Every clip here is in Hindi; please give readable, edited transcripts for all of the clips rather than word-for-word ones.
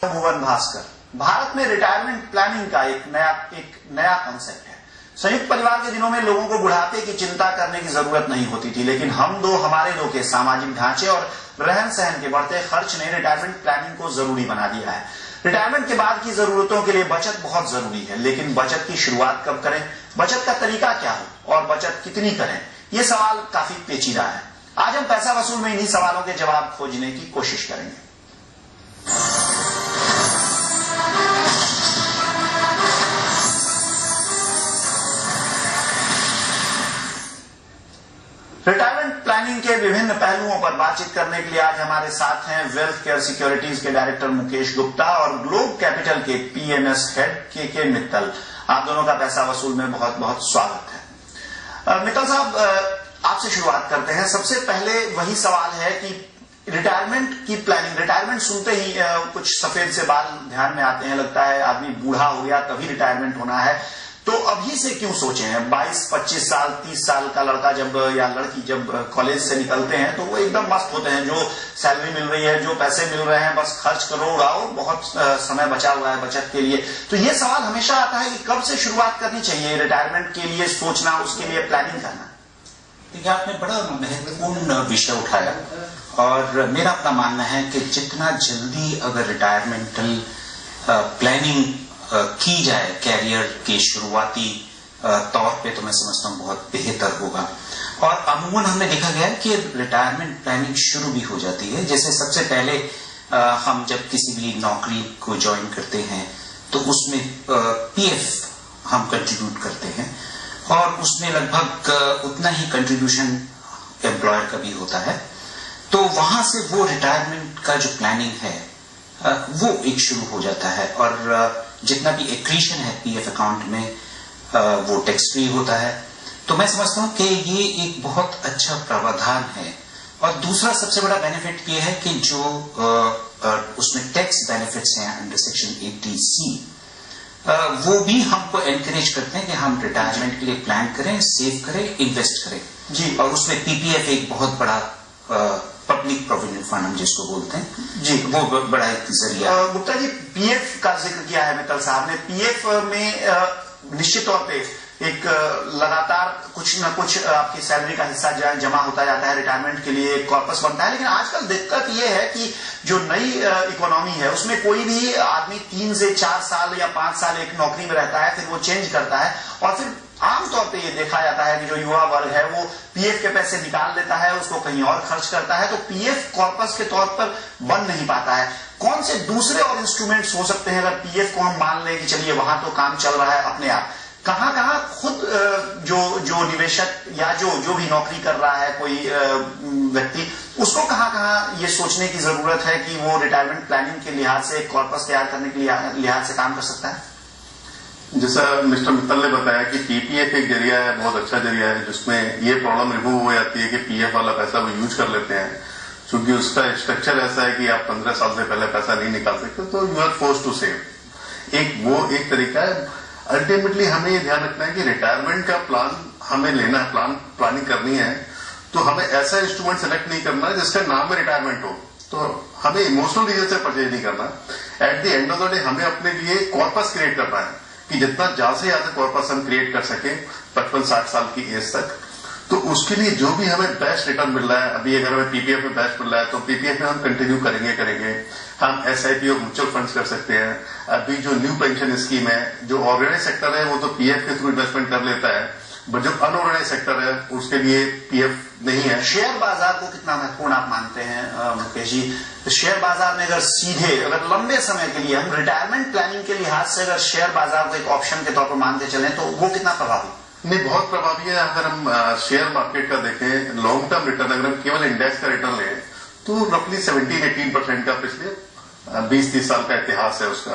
भुवन भास्कर। भारत में रिटायरमेंट प्लानिंग का एक नया कॉन्सेप्ट है। संयुक्त परिवार के दिनों में लोगों को बुढ़ापे की चिंता करने की जरूरत नहीं होती थी, लेकिन हमारे दो के सामाजिक ढांचे और रहन सहन के बढ़ते खर्च ने रिटायरमेंट प्लानिंग को जरूरी बना दिया है। रिटायरमेंट के बाद की जरूरतों के लिए बचत बहुत जरूरी है, लेकिन बचत की शुरुआत कब करें, बचत का तरीका क्या हो और बचत कितनी करें, ये सवाल काफी पेचीदा है। आज हम पैसा वसूल में इन्हीं सवालों के जवाब खोजने की कोशिश करेंगे। रिटायरमेंट प्लानिंग के विभिन्न पहलुओं पर बातचीत करने के लिए आज हमारे साथ हैं वेल्थ केयर सिक्योरिटीज के डायरेक्टर मुकेश गुप्ता और ग्लोब कैपिटल के पीएमएस हेड के मित्तल। आप दोनों का पैसा वसूल में बहुत बहुत स्वागत है। मित्तल साहब, आपसे शुरुआत करते हैं। सबसे पहले वही सवाल है कि रिटायरमेंट की प्लानिंग, रिटायरमेंट सुनते ही कुछ सफेद से बाल ध्यान में आते हैं, लगता है आदमी बूढ़ा हो गया तभी रिटायरमेंट होना है। तो अभी से क्यों सोचे हैं? 22-25 साल 30 साल का लड़का जब या लड़की जब कॉलेज से निकलते हैं तो वो एकदम मस्त होते हैं, जो सैलरी मिल रही है, जो पैसे मिल रहे हैं, बस खर्च करो उड़ाओ, बहुत समय बचा हुआ है बचत के लिए। तो ये सवाल हमेशा आता है कि कब से शुरुआत करनी चाहिए रिटायरमेंट के लिए सोचना, उसके लिए प्लानिंग करना। देखिए, आपने बड़ा महत्वपूर्ण विषय उठाया और मेरा अपना मानना है कि जितना जल्दी अगर रिटायरमेंटल प्लानिंग की जाए कैरियर के शुरुआती तौर पे, तो मैं समझता हूँ बहुत बेहतर होगा। और अमूमन हमने देखा गया है कि रिटायरमेंट प्लानिंग शुरू भी हो जाती है। जैसे सबसे पहले हम जब किसी भी नौकरी को ज्वाइन करते हैं तो उसमें पीएफ हम कंट्रीब्यूट करते हैं और उसमें लगभग उतना ही कंट्रीब्यूशन एम्प्लॉयर का भी होता है। तो वहां से वो रिटायरमेंट का जो प्लानिंग है वो एक शुरू हो जाता है और जितना भी एक्रीशन है पीएफ अकाउंट में वो टैक्स फ्री होता है। तो मैं समझता हूं कि ये एक बहुत अच्छा प्रावधान है। और दूसरा सबसे बड़ा बेनिफिट ये है कि जो उसमें टैक्स बेनिफिट्स हैं अंडर सेक्शन 80C, वो भी हमको एनकरेज करते हैं कि हम रिटायरमेंट के लिए प्लान करें, सेव करें, इन्वेस्ट करें जी। और उसमें पीपीएफ एक बहुत बड़ा पब्लिक प्रोविडेंट फंड हम जिसको बोलते हैं जी, वो बड़ा एक जरिया। गुप्ता जी, पीएफ का जिक्र किया है मित्तल साहब ने। पीएफ में निश्चित तौर पे एक लगातार कुछ न कुछ आपकी सैलरी का हिस्सा जमा होता जाता है, रिटायरमेंट के लिए कॉर्पस बनता है। लेकिन आजकल दिक्कत ये है कि जो नई इकोनॉमी है उसमें कोई भी आदमी 3 से 4 साल या 5 साल एक नौकरी में रहता है, फिर वो चेंज करता है और फिर आमतौर पे ये देखा जाता है कि जो युवा वर्ग है वो पीएफ के पैसे निकाल लेता है, उसको कहीं और खर्च करता है, तो पीएफ कॉर्पस के तौर पर बन नहीं पाता है। कौन से दूसरे और इंस्ट्रूमेंट्स हो सकते हैं अगर पीएफ को हम मान लें कि चलिए वहां तो काम चल रहा है अपने आप, कहां कहां खुद जो निवेशक या जो भी नौकरी कर रहा है कोई व्यक्ति, उसको कहां कहां ये सोचने की जरूरत है कि वो रिटायरमेंट प्लानिंग के लिहाज से कॉर्पस तैयार करने के लिहाज से काम कर सकता है? जैसा मिस्टर मित्तल ने बताया कि पीपीएफ एक जरिया है, बहुत अच्छा जरिया है, जिसमें ये प्रॉब्लम रिमूव हो जाती है कि पीएफ वाला पैसा वो यूज कर लेते हैं। क्योंकि उसका स्ट्रक्चर ऐसा है कि आप 15 साल से पहले पैसा नहीं निकाल सकते, तो you are force to save. एक तरीका है। अल्टीमेटली हमें ये ध्यान रखना है कि रिटायरमेंट का प्लान हमें लेना है, प्लानिंग करनी है, तो हमें ऐसा इंस्ट्रूमेंट सेलेक्ट नहीं करना है जिसका नाम में रिटायरमेंट हो। तो हमें इमोशनल रीजन से परचेज नहीं करना। At the end of the day हमें अपने लिए कॉर्पस क्रिएट करना है कि जितना ज्यादा से ज्यादा कॉर्पस हम क्रिएट कर सके 55-60 साल की एज तक। तो उसके लिए जो भी हमें बेस्ट रिटर्न मिल रहा है, अभी अगर हमें पीपीएफ में बेस्ट मिल रहा है तो पीपीएफ में हम कंटिन्यू करेंगे। हम एसआईपी और म्यूचुअल फंड्स कर सकते हैं। अभी जो न्यू पेंशन स्कीम है, जो ऑर्गेनाइज सेक्टर है वो तो पीएफ के थ्रू इन्वेस्टमेंट कर लेता है, बट जो अनऑर्गेनाइज सेक्टर है उसके लिए पीएफ नहीं है। शेयर बाजार को कितना महत्वपूर्ण आप मानते हैं मुकेश जी? शेयर बाजार में अगर लंबे समय के लिए हम रिटायरमेंट प्लानिंग के लिहाज से अगर शेयर बाजार को एक ऑप्शन के तौर पर मानते चलें तो वो कितना प्रभावी? नहीं, बहुत प्रभावी है। अगर हम शेयर मार्केट का देखें लॉन्ग टर्म रिटर्न, अगर हम केवल इंडेक्स का रिटर्न लें तो रफली 17-18% का पिछले 20-30 साल का इतिहास है उसका।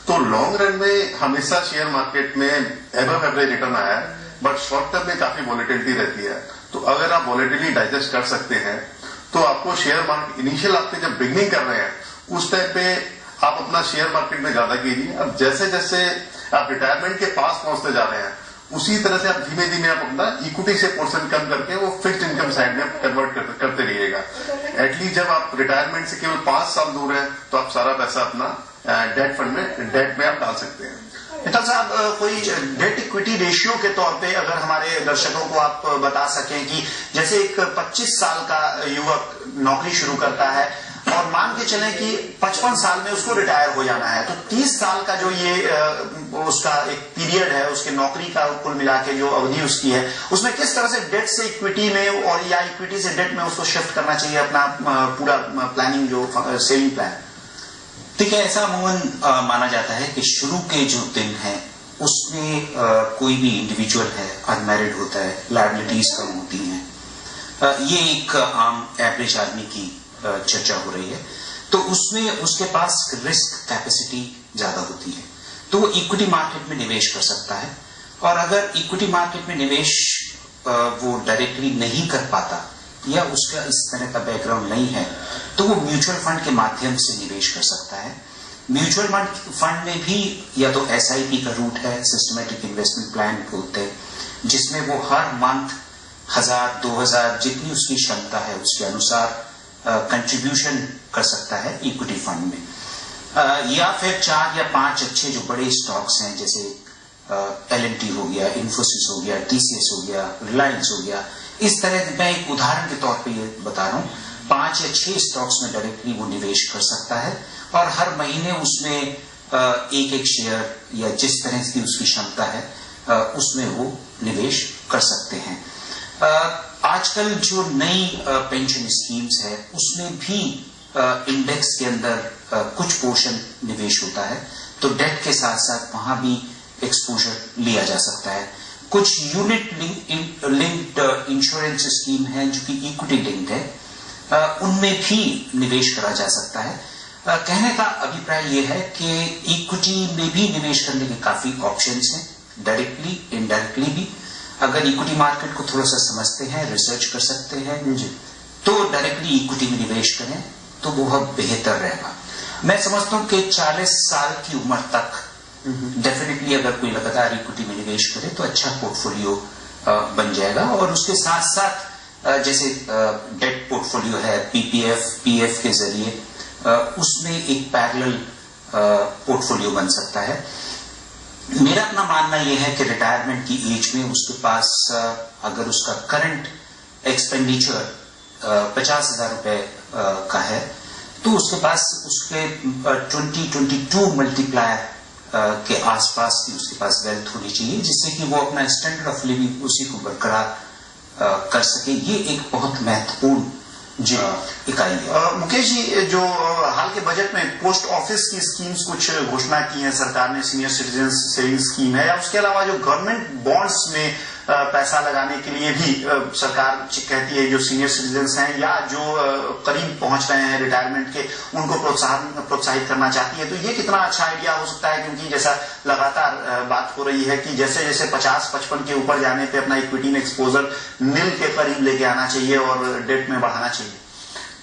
तो लॉन्ग रन में हमेशा शेयर मार्केट में एबव एवरेज रिटर्न आया है, बट शॉर्ट टर्म में काफी वॉलेटिलिटी रहती है। तो अगर आप वॉलेटिलिटी डाइजेस्ट कर सकते हैं तो आपको शेयर मार्केट इनिशियल आपके जब बिगनिंग कर रहे हैं उस टाइम पे आप अपना शेयर मार्केट में ज्यादा कीजिए। अब जैसे जैसे आप रिटायरमेंट के पास पहुंचते जा रहे हैं उसी तरह से आप धीमे धीमे आप अपना इक्विटी से पोर्शन कम करके वो फिक्स्ड इनकम साइड में कन्वर्ट करते रहिएगा। एटलीस्ट जब आप रिटायरमेंट से केवल 5 साल दूर हैं तो आप सारा पैसा अपना डेट फंड में, डेट में आप डाल सकते हैं। मित्तल साहब, कोई डेट इक्विटी रेशियो के तौर पे अगर हमारे दर्शकों को आप बता सकें कि जैसे एक 25 साल का युवक नौकरी शुरू करता है और मान के चलें कि 55 साल में उसको रिटायर हो जाना है, तो 30 साल का जो ये उसका एक पीरियड है, उसके नौकरी का कुल मिला के जो अवधि उसकी है, उसमें किस तरह से डेट से इक्विटी में और या इक्विटी से डेट में उसको शिफ्ट करना चाहिए अपना पूरा प्लानिंग जो सेविंग प्लान? देखिए, ऐसा अमूमन माना जाता है कि शुरू के जो दिन हैं उसमें कोई भी इंडिविजुअल है अनमैरिड होता है, लायबिलिटीज कम होती हैं, ये एक आम एवरेज आदमी की चर्चा हो रही है, तो उसमें उसके पास रिस्क कैपेसिटी ज्यादा होती है, तो वो इक्विटी मार्केट में निवेश कर सकता है। और अगर इक्विटी मार्केट में निवेश वो डायरेक्टली नहीं कर पाता या उसका इस तरह का बैकग्राउंड नहीं है, तो वो म्यूचुअल फंड के माध्यम से निवेश कर सकता है। म्यूचुअल फंड में भी या तो SIP का रूट है, सिस्टमेटिक इन्वेस्टमेंट प्लान होते हैं, जिसमें वो हर मंथ 1000-2000 जितनी उसकी क्षमता है उसके अनुसार कंट्रीब्यूशन कर सकता है इक्विटी फंड में, या फिर 4 या 5 अच्छे जो बड़े स्टॉक्स हैं जैसे L&T हो गया, इन्फोसिस हो गया, TCS हो गया, रिलायंस हो गया, इस तरह मैं एक उदाहरण के तौर पे ये बता रहा हूं, 5 या 6 स्टॉक्स में डायरेक्टली वो निवेश कर सकता है और हर महीने उसमें एक शेयर या जिस तरह की उसकी क्षमता है उसमें वो निवेश कर सकते हैं। आजकल जो नई पेंशन स्कीम्स है उसमें भी इंडेक्स के अंदर कुछ पोर्शन निवेश होता है, तो डेट के साथ साथ वहां भी एक्सपोजर लिया जा सकता है। कुछ यूनिट लिंक्ड इंश्योरेंस स्कीम है जो कि इक्विटी लिंक्ड है, उनमें भी निवेश करा जा सकता है। कहने का अभिप्राय यह है कि इक्विटी में भी निवेश करने के काफी ऑप्शंस हैं, डायरेक्टली इनडायरेक्टली भी। अगर इक्विटी मार्केट को थोड़ा सा समझते हैं, रिसर्च कर सकते हैं जी, तो डायरेक्टली इक्विटी में निवेश करें तो बहुत बेहतर रहेगा। मैं समझता हूं कि 40 साल की उम्र तक डेफिनेटली अगर कोई लगातार इक्विटी में निवेश करे तो अच्छा पोर्टफोलियो बन जाएगा। और उसके साथ साथ जैसे डेट पोर्टफोलियो है PF के जरिए, उसमें एक पैरेलल पोर्टफोलियो बन सकता है। मेरा अपना मानना यह है कि रिटायरमेंट की एज में उसके पास अगर उसका करंट एक्सपेंडिचर 50,000 रुपए का है तो उसके पास उसके 20-22 मल्टीप्लायर के आसपास की उसके पास वेल्थ होनी चाहिए, जिससे कि वो अपना स्टैंडर्ड ऑफ लिविंग उसी को बरकरार कर सके। ये एक बहुत महत्वपूर्ण इकाई है। मुकेश जी, जो हाल के बजट में पोस्ट ऑफिस की स्कीम्स कुछ घोषणा की है सरकार ने, सीनियर सिटीजन सेविंग स्कीम है, या उसके अलावा जो गवर्नमेंट बॉन्ड्स में पैसा लगाने के लिए भी सरकार कहती है जो सीनियर सिटीजन्स हैं या जो करीब पहुंच रहे हैं रिटायरमेंट के, उनको प्रोत्साहित करना चाहती है, तो ये कितना अच्छा आइडिया हो सकता है? क्योंकि जैसा लगातार बात हो रही है कि जैसे जैसे 50-55 के ऊपर जाने पे अपना इक्विटी में एक्सपोजर नील के करीब लेके आना चाहिए और डेट में बढ़ाना चाहिए।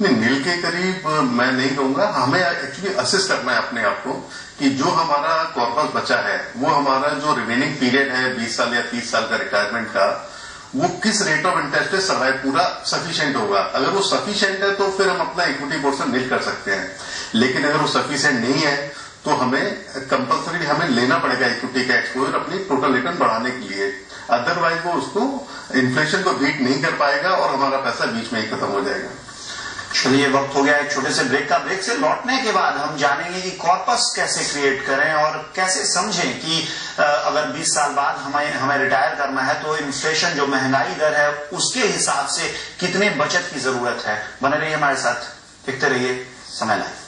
नहीं, नील के करीब मैं नहीं कहूंगा, हमें एक्चुअली असेस करना है अपने आप को कि जो हमारा कॉर्पस बचा है वो हमारा जो रिमेनिंग पीरियड है 20 साल या 30 साल का रिटायरमेंट का, वो किस रेट ऑफ इंटरेस्ट पे सर्वाइव पूरा सफिशिएंट होगा। अगर वो सफिशिएंट है तो फिर हम अपना इक्विटी पोर्शन नील कर सकते हैं, लेकिन अगर वो सफिशिएंट नहीं है तो हमें कंपल्सरी हमें लेना पड़ेगा इक्विटी का एक्सपोजर अपनी टोटल रिटर्न बढ़ाने के लिए, अदरवाइज वो उसको इन्फ्लेशन को बीट नहीं कर पाएगा और हमारा पैसा बीच में ही खत्म हो जाएगा। चलिए, वक्त हो गया एक छोटे से ब्रेक का। ब्रेक से लौटने के बाद हम जानेंगे कि कॉर्पस कैसे क्रिएट करें और कैसे समझें कि अगर 20 साल बाद हमें रिटायर करना है तो इन्फ्लेशन जो महंगाई दर है उसके हिसाब से कितने बचत की जरूरत है। बने रहिए हमारे साथ, देखते रहिए समय लाइव।